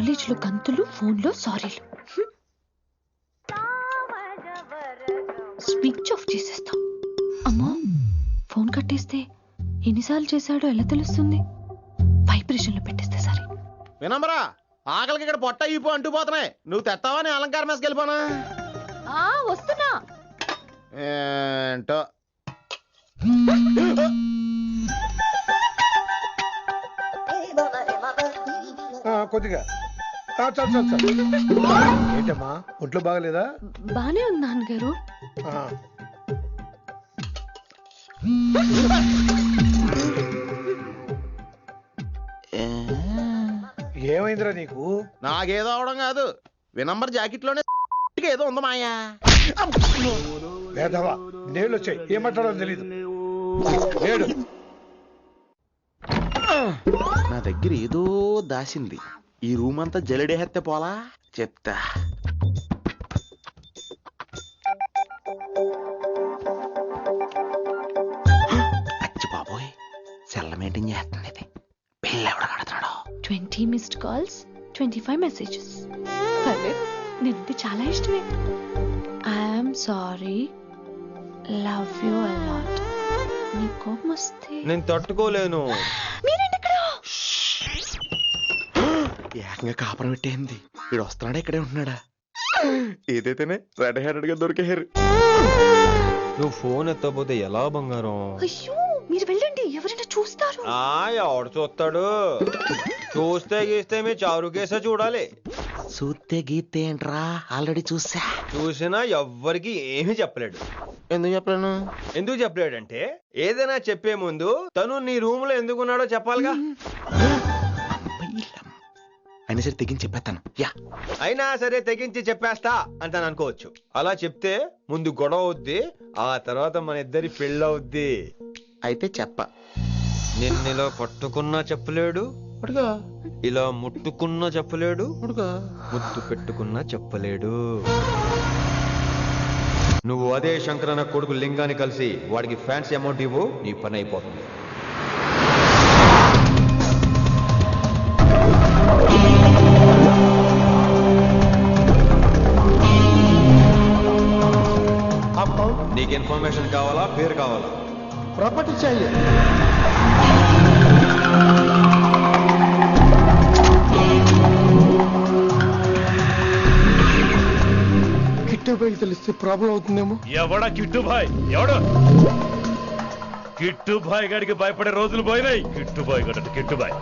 కాలేజ్లో గంతులు, ఫోన్లో సారీలు. స్విచ్ ఆఫ్ చేసేస్తా. అమ్మో, ఫోన్ కట్టేస్తే ఎన్నిసార్లు చేశాడో ఎలా తెలుస్తుంది? వైబ్రేషన్లో పెట్టేస్తే సరే. వినమ్రా, ఆకలికి ఇక్కడ పొట్ట ఇప్పు అంటూ పోతున్నాయి. నువ్వు తెస్తావా నీ అలంకార మేసకి వెళ్ళిపోనా? వస్తున్నా. ఏంటో కొద్దిగా చాలు. ఏంటమ్మా, ఒంట్లో బాగలేదా? బానే ఉంది నాన్నగారు. ఏమైందిరా నీకు? నాకేదో అవడం కాదు, వినంబర్ జాకెట్ లోనే ఏదో ఉంది మాయా. లేదవా, నేళ్ళు వచ్చాయి, ఏం మాట్లాడో తెలీదు. నా దగ్గర ఏదో దాసింది. ఈ రూమ్ అంతా జల్లెడేహెత్తే పోలా చెప్తా. అచ్చి బాబోయ్, సెల్ల మెయింటైన్ చేస్తుంది ఇది. పిల్ల ఎవడ కడుతున్నాడు? 20 మిస్డ్ కాల్స్, 25 మెసేజెస్. పర్లేదు, నేనంటే చాలా ఇష్టమే. I'm sorry, love you a lot. నీ కోపం వస్తే నేను తట్టుకోలేను. ఏకంగా కాపురం పెట్టేంది. వీడు వస్తున్నాడా, ఇక్కడే ఉంటున్నాడా? ఏదైతేనే రెడ్ హ్యాండెడ్ గా దొరికేహారు. నువ్వు ఫోన్ ఎత్తపోతే ఎలా బంగారం? అయ్యో, మీరు వెళ్ళండి, ఎవరైనా చూస్తారు. ఎవడు చూస్తాడు? చూస్తే గీస్తే మీ చారు కేసే చూడాలి. చూస్తే గీతే ఏంట్రా, ఆల్రెడీ చూసా. చూసినా ఎవ్వరికి ఏమీ చెప్పలేడు. ఎందుకు చెప్పలేను? ఎందుకు చెప్పలేడంటే ఏదైనా చెప్పే ముందు తను నీ రూమ్ లో ఎందుకున్నాడో చెప్పాలిగా. అయినా సరే తెగించి చెప్పేస్తాను. అయినా సరే తెగించి చెప్పేస్తా అంటాను అనుకోవచ్చు. అలా చెప్తే ముందు గొడవ అవుద్ది, ఆ తర్వాత మన ఇద్దరి పెళ్ళవుద్ది. అయితే చెప్ప. నిన్నిలా పట్టుకున్నా చెప్పలేడు, ఇలా ముట్టుకున్నా చెప్పలేడు, ముద్దు పెట్టుకున్నా చెప్పలేడు. నువ్వు అదే శంకరన్న కొడుకు లింగాన్ని కలిసి వాడికి ఫ్యాన్సీ అమౌంట్ ఇవ్వు, నీ పని అయిపోతుంది. నీకు ఇన్ఫర్మేషన్ కావాలా, పేరు కావాలా? ప్రాపర్టీ चाहिए. కిట్టుబాయ్ తెలిస్తే ప్రాబ్లం అవుతుందేమో. ఎవడా కిట్టుబాయ్? ఎవడు కిట్టుబాయ్ గారికి భయపడే రోజులు పోయినాయి. కిట్టుబాయ్ గడ కిట్టుబాయ్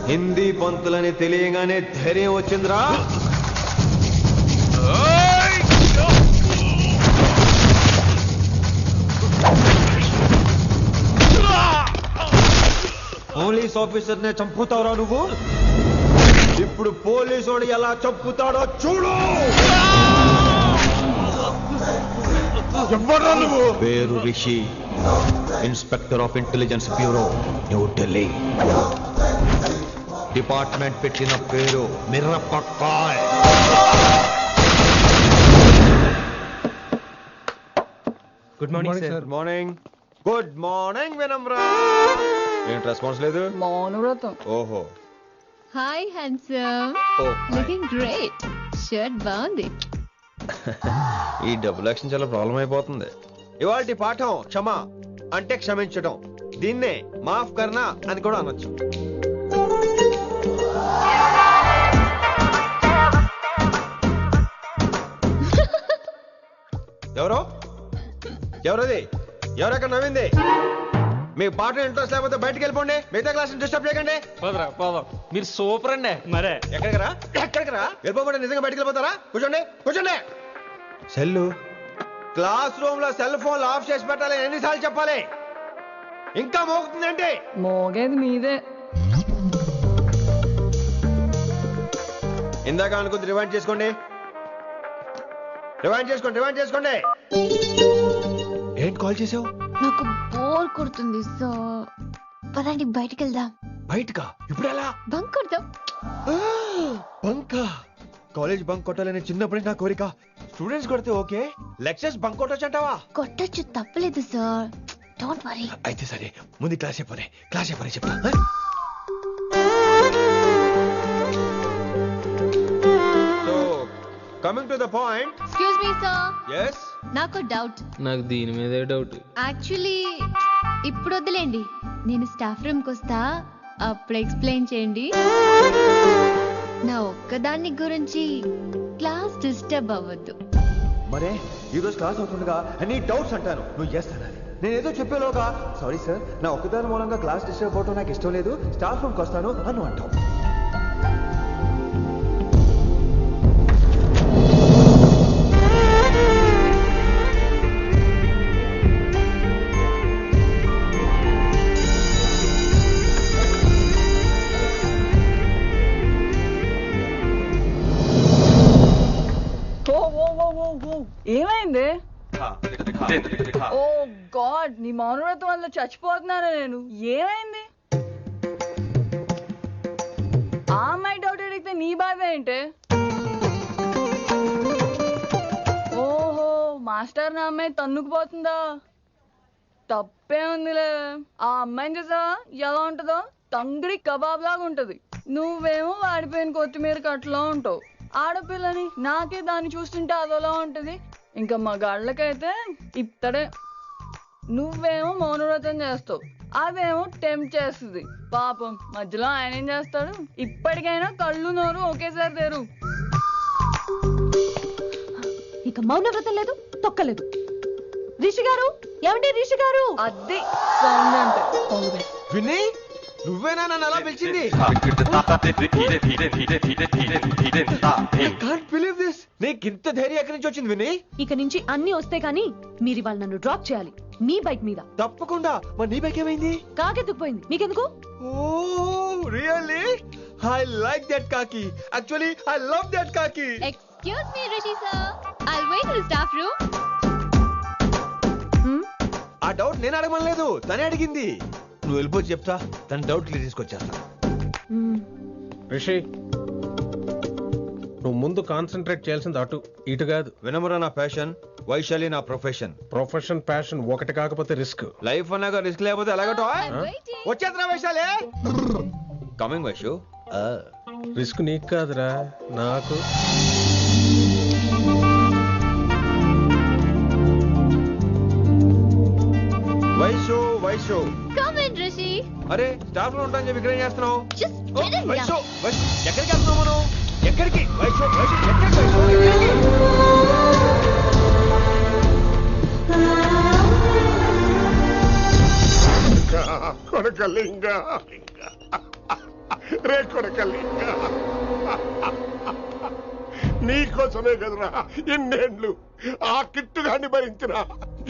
హిందీ పంతులని తెలియగానే ధైర్యం వచ్చిందిరా. పోలీస్ ఆఫీసర్ నే చంపుతావురా నువ్వు. ఇప్పుడు పోలీసోడు ఎలా చంపుతాడో చూడు. పేరు Rishi, inspector of intelligence bureau, New Delhi. Department పెట్టిన పేరు Mirapakay. Good morning sir. Morning. Good morning Vinamra. ఏంటి రెస్పాన్స్ లేదు? మౌనవ్రతం. ఓహో, hi handsome, oh looking great. Shirt బాగుంది. ఈ డబుల్ యాక్షన్ చాలా ప్రాబ్లం అయిపోతుంది. ఇవాల్టి పాఠం క్షమ అంటే క్షమించడం. దీన్నే మాఫ్ కర్నా అని కూడా అనొచ్చు. ఎవరో ఎవరది? ఎవరెక్కడ నవ్వింది? మీ పాట ఇంట్రెస్ట్ లేకపోతే బయటకు వెళ్ళిపోండి. మిగతా క్లాస్ డిస్టర్బ్ చేయకండి. పోదాం. మీరు సూపర్ అండి. మరే ఎక్కడికి రా వెళ్ళిపోకుండా నిజంగా బయటకు వెళ్ళిపోతారా? కూర్చోండి. సెల్లు క్లాస్ రూమ్ లో సెల్ ఫోన్ ఆఫ్ చేసి పెట్టాలి. ఎన్నిసార్లు చెప్పాలి? ఇంకా మోగుతుందంటే మోగేది మీదే. ఇందాక అనుకుంది రివైండ్ చేసుకోండి. ఏంటి కాల్ చేసావు? నాకు బోర్ కొడుతుంది, సో పదండి బయటికి వెళ్దాం. బయటకా? ఇప్పుడు ఎలా? బంక్ కొడదాం. బంకా? కాలేజ్ బంక్ కొట్టాలని చిన్నప్పుడే నా కోరిక. స్టూడెంట్స్ కొడితే ఓకే, లెక్చర్స్ బంక్ కొట్టొచ్చు అంటావా? కొట్టచ్చు, తప్పలేదు సార్. Don't worry. అయితే సరే, ముందు క్లాస్ అయిపోయి చెప్తా. So coming to the point. Excuse me sir, yes నాకు డౌట్. నాకు దీని మీదే డౌట్. యాక్చువల్లీ ఇప్పుడు వద్దులేండి, నేను స్టాఫ్ రూమ్కి వస్తా, అప్పుడు ఎక్స్ప్లెయిన్ చేయండి. నా ఒక్కదాన్ని గురించి క్లాస్ డిస్టర్బ్ అవ్వద్దు. మరే ఈ రోజు క్లాస్ అవుతుండగా ఎనీ డౌట్స్ అంటాను, నువ్వు ఎస్ అనాలి. నేను ఏదో చెప్పేలోగా సారీ సార్, నా ఒక్కదాని మూలంగా క్లాస్ డిస్టర్బ్ అవడం నాకు ఇష్టం లేదు, స్టాఫ్ రూమ్కి వస్తాను అను అంటావు. ఏమైంది? ఓ గాడ్, నీ మౌనవ్రతం వల్ల చచ్చిపోతున్నాను నేను. ఏమైంది? ఆ అమ్మాయి డౌట్ అడిగితే నీ బాధ ఏంటి? ఓహో, మాస్టర్ నా అమ్మాయి తన్నుకుపోతుందా? తప్పే ఉందిలే. ఆ అమ్మాయిని చూసా ఎలా ఉంటుందో? తంగిడి కబాబ్ లాగా ఉంటది. నువ్వేమో వాడిపోయిన కొత్తిమీర కట్లా ఉంటావు. ఆడపిల్లని నాకే దాన్ని చూస్తుంటే అదోలా ఉంటది. ఇంకా మగాళ్ళకైతే ఇత్తడే. నువ్వేమో మౌనవ్రతం చేస్తావు, అదేమో టెంప్ట్ చేస్తుంది. పాపం మధ్యలో ఆయన ఏం చేస్తాడు? ఇప్పటికైనా కళ్ళు నోరు ఒకేసారి తెరు. ఇక మౌనవ్రతం లేదు, తొక్కలేదు. రిషి గారు, ఏమండి రిషి గారు? అది సౌండ్ అంటే. విన్నీ, నువ్వేనా నన్ను అలా పిలిచింది? నీకు ఇంత ధైర్యం ఎక్కడి నుంచి వచ్చింది విన్నీ? ఇక నుంచి అన్ని వస్తే గానీ మీరు ఇవాళ నన్ను డ్రాప్ చేయాలి మీ బైక్ మీద. తప్పకుండా. మరి నీ బైక్ ఏమైంది? కాకెత్తుకుపోయింది. మీకెందుకు? Oh really? I like that కాకి. యాక్చువల్లీ ఐ లవ్ దట్ కాకి. Excuse me Rishi sir, I'll wait in the staff room. ఆ డౌట్ నేను అడగమనలేదు, తనే అడిగింది. నువ్వు వెళ్ళిపోయి చెప్తా, తన డౌట్ క్లియర్ తీసుకొచ్చేస్తా. రిషి, నువ్వు ముందు కాన్సన్ట్రేట్ చేయాల్సింది అటు ఇటు కాదు. వినమ్ర నా ప్యాషన్, వైశాలి నా ప్రొఫెషన్. ప్రొఫెషన్ ప్యాషన్ ఒకటి కాకపోతే రిస్క్. లైఫ్ అన్నాక రిస్క్ లేకపోతే ఎలాగటో? వచ్చేద్రా వైశాలి. కమింగ్ వైషు. రిస్క్ నీకు కాదురా, నాకు. Vaishu come in Rishi. అరే స్టాఫ్ లో ఉంటాను చెప్పి ఇక్కడ ఏం చేస్తున్నావు? Just get in Vaishu here. Vaishu ఎక్కడికి వెళ్తున్నావు మనం? ఎక్కడికి వైషు వైషు ఎక్కడికి వైషు ఎక్కడికి? కొడకలింగ రే కొడకలింగ, నీకోసమే కదరా ఇన్నేళ్ళు ఆ కిట్టుగాన్ని భరించినా.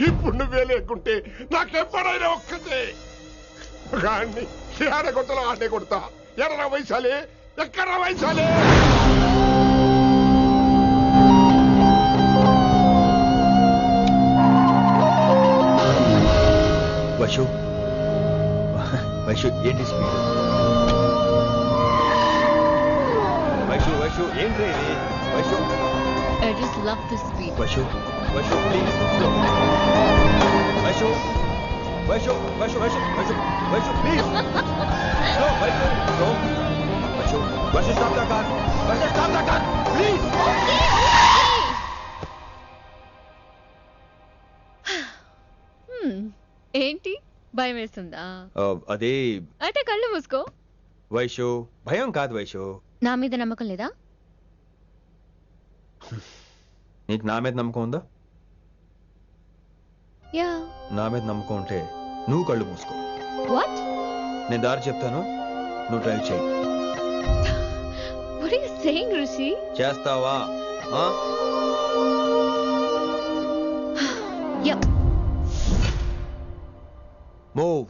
ఇప్పుడు నువ్వే లేకుంటే నాకెప్పుడైనా ఒక్కతే గాన్ని ఆడగొట్టలో ఆడే కొడతా. ఎర్ర వైశాలే, ఎక్కడ వైశాలే? వైషు వైషు ఏంటి స్పీడ్? వైషు వైషు ఏంటి ఇది? Vaishu I just love the speed. Vaishu Vaishu please slow. Vaishu Vaishu Vaishu Vaishu Vaishu Vaishu please slow. Vaishu slow. Vaishu భయం వేస్తుందా? అదే అయితే కళ్ళు మూసుకో. వైషు, భయం కాదు వైషు. నా మీద నమ్మకం లేదా? నీకు నా మీద నమ్మకం ఉందా? యా. నా మీద నమ్మకం ఉంటే నువ్వు కళ్ళు మూసుకో. వాట్? నేను దారి చెప్తాను, నువ్వు డ్రైవ్ చేయి. What are you saying Rishi? చేస్తావా? యా. మూవ్.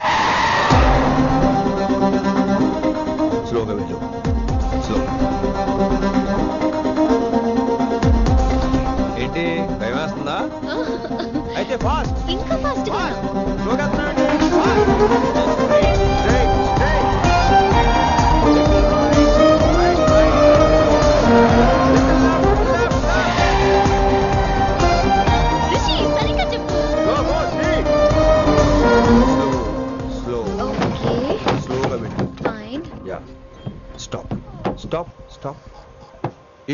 స్లోగా వెళ్ళు. స్లో. ఏంటి భయం వేస్తుందా? అయితే ఫాస్ట్. ఇంకా ఫాస్ట్ గా. స్లోగా వెళ్తున్నానండి. ఫాస్ట్. Straight, straight. రిషి సరిగ్గా చెప్పు. స్లో. ఓకే. స్లోగా వెళ్ళు. Fine. Yeah. Stop, stop, stop.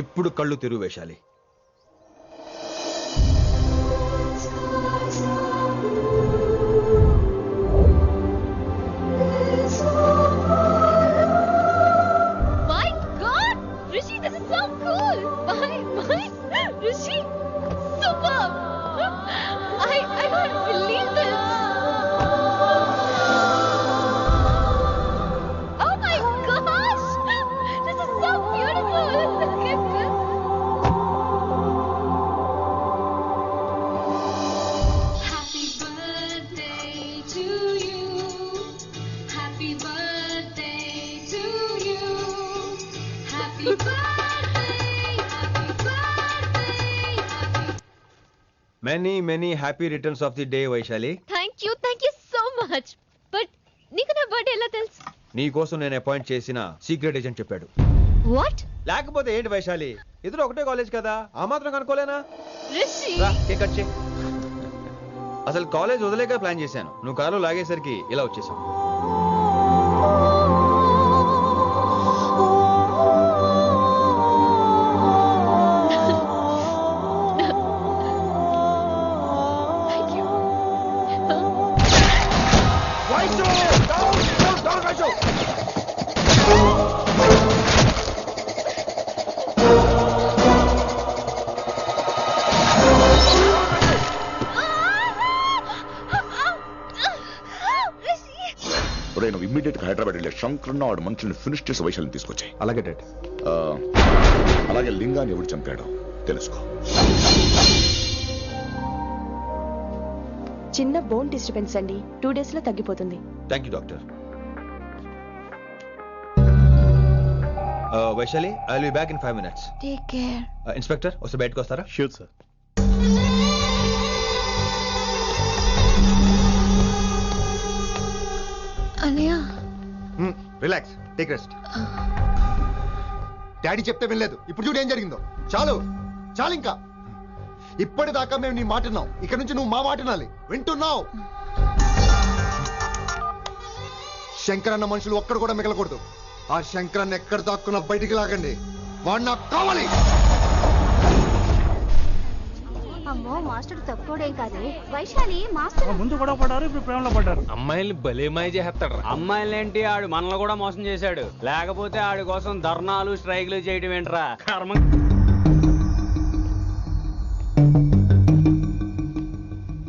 ఇప్పుడు కళ్ళు తెరువు Vaishali. My God, Rishi, this is so cool. My, Rishi, superb. I can't believe this. Oh my gosh, this is so beautiful. Look at this. Happy birthday to you. Happy birthday to you. Happy birthday, happy birthday, happy. Many many happy returns of the day Vaishali. Thank you so much. But నీకు నా birthday ఎలా తెలుసు? నీ కోసం నేను appoint చేసిన secret agent చెప్పాడు. What? లేకపోతే ఏంటి వైశాలి, ఇద్దరు ఒకటే కాలేజ్ కదా, ఆ మాత్రం కనుక్కోలేనా? Rishi. రా, కేక్ కట్ చేయి. అసలు కాలేజ్ వదిలేక ప్లాన్ చేశాను, నువ్వు కారులో లాగేసరికి ఇలా వచ్చేసావు. Thank you. నువ్వు ఇమ్మీడియట్ గా హైదరాబాద్ వెళ్ళే శంకరన్న వాడు మనుషుల్ని ఫినిష్ చేసి వైశాల్ని తీసుకొచ్చాయి. అలాగే డాడ్. అలాగే లింగాన్ని ఎవరు చంపాడో తెలుసుకో. చిన్న బోన్ డిస్టర్బెన్స్ అండి, 2 days లో తగ్గిపోతుంది. Thank you doctor. Vaishali, I will be back in 5 minutes. Take care. Inspector ఒకసారి బయటకు వస్తారా? Sure sir. అన్నయ్య. Relax, take rest. డాడీ చెప్తే వినలేదు, ఇప్పుడు చూడు ఏం జరిగిందో. చాలు చాలు, ఇంకా ఇప్పటిదాకా మేము నీ మాట విన్నాం, ఇక్కడ నుంచి నువ్వు మా మాట వినాలి. వింటున్నావు? శంకరన్న మనుషులు ఒక్కడు కూడా మిగలకూడదు. ఆ శంకరన్న ఎక్కడ దాక్కున్నా బయటికి లాగండి, వాడు నాకు కావాలి. అమ్మో, మాస్టర్ తక్కువడేం కాదే. వైశాలి మాస్టర్ ముందు కూడా పడ్డారు, ఇప్పుడు ప్రేమలో పడ్డారు. అమ్మాయిల్ని భలే మాయ చేస్తాడు. అమ్మాయిలేంటి, ఆడు మనల్ని కూడా మోసం చేశాడు. లేకపోతే ఆడి కోసం ధర్నాలు స్ట్రైక్లు చేయడం ఏంట్రా కర్మ.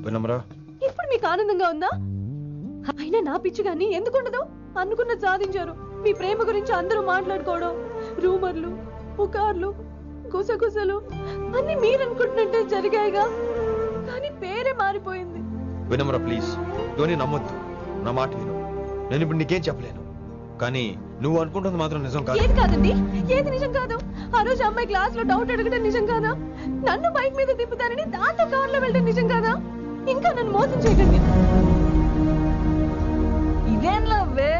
వినమ్రా, ఇప్పుడు మీకు ఆనందంగా ఉందా? అయినా నా పిచ్చి గాని ఎందుకుండదు? అనుకున్నది సాధించారు. మీ ప్రేమ గురించి అందరూ మాట్లాడుకోవడం, రూమర్లు, పుకార్లు, గుసగుసలు అన్ని మీరు అనుకుంటున్నట్టే జరిగాయిగా. కానీ పేరే మారిపోయింది. వినమ్రా ప్లీజ్, ధోని నమ్మొద్దు, నా మాట విను. నేను ఇప్పుడు నీకేం చెప్పలేను, కానీ నువ్వు అనుకుంటుంది మాత్రం నిజం కాదు. ఏది కాదండి, ఏది నిజం కాదు? ఆ రోజు అమ్మాయి క్లాస్ లో డౌట్ అడగడం నిజం కాదా? నన్ను బైక్ మీద తిప్పుతారని దాంతో కార్ లో వెళ్ళడం నిజం కాదా? ఇంకా నన్ను మోసం చేయకండి. ఇదేం లవ్వే?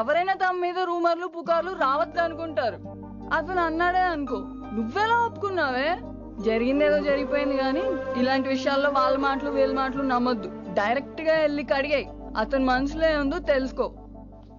ఎవరైనా తమ మీద రూమర్లు పుకార్లు రావద్దు అనుకుంటారు. అతను అన్నాడే అనుకో, నువ్వెలా ఒప్పుకున్నావే? జరిగిందేదో జరిగిపోయింది గాని ఇలాంటి విషయాల్లో వాళ్ళ మాటలు వీళ్ళ మాటలు నమ్మొద్దు. డైరెక్ట్ గా వెళ్ళి కడిగాయి. అతని మనసులో ఏందో తెలుసుకో.